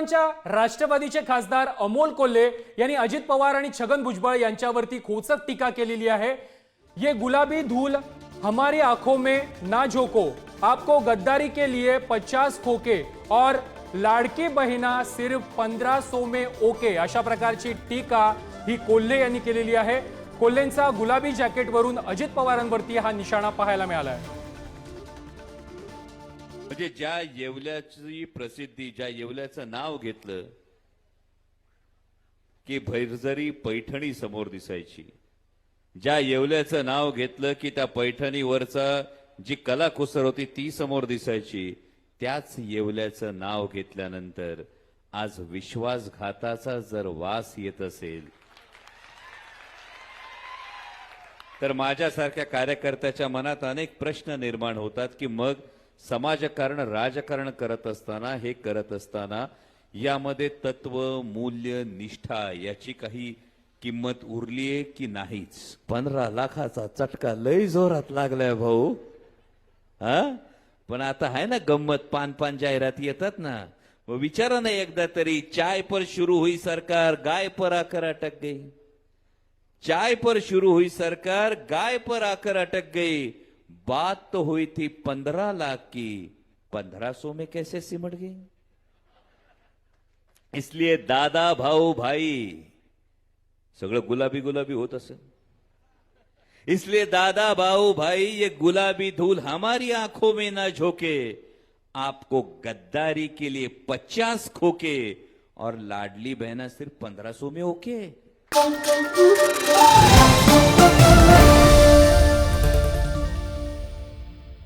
पवारांच्या राष्ट्रवादीचे खासदार अमोल कोल्हे यांनी अजित पवार आणि छगन भुजबळ यांच्यावरती खोचक टीका केलेली आहे। ये गुलाबी धूल हमारी आंखों में ना झोंको, आपको गद्दारी के लिए 50 खोके और लाडकी बहिना सिर्फ 1500 में ओके, अशा प्रकारची टीका ही कोल्हे यांनी केलेली आहे। कोल्हेंचा गुलाबी जॅकेटवरून अजित पवारांवरती हा निशाणा पाहायला मिळाला आहे। म्हणजे ज्या येवल्याची प्रसिद्धी, ज्या येवल्याचं नाव घेतलं की भैरजरी पैठणी समोर दिसायची, ज्या येवल्याचं नाव घेतलं की त्या पैठणीवरचा जी कलाकुसर होती ती समोर दिसायची, त्याच येवल्याचं नाव घेतल्यानंतर आज विश्वासघाताचा जर वास येत असेल तर माझ्यासारख्या कार्यकर्त्याच्या मनात अनेक प्रश्न निर्माण होतात की मग समाजकारण, राजकारण करत असताना, हे करत असताना यामध्ये तत्व, मूल्य, निष्ठा याची काही किंमत उरलीये की नाहीच। 15 लाखाचा चटका लय जोरात लागलाय भाऊ। पण आता आहे ना गंमत, पान जाहिराती येतात ना, वो विचारा ना एकदा तरी, चाय पर शुरू हुई सरकार, गाय पर आकर अटक गई। चाय पर शुरू हुई सरकार, गाय पर आकर अटक गई। बात तो हुई थी 15 लाख की, 1500 में कैसे सिमट गई। इसलिए दादा, भाऊ, भाई सगळं गुलाबी गुलाबी होत असेल, इसलिए दादा, भाऊ, भाई, ये गुलाबी धूल हमारी आंखों में ना झोंके, आपको गद्दारी के लिए 50 खोके और लाडली बहना सिर्फ 1500 में ओके।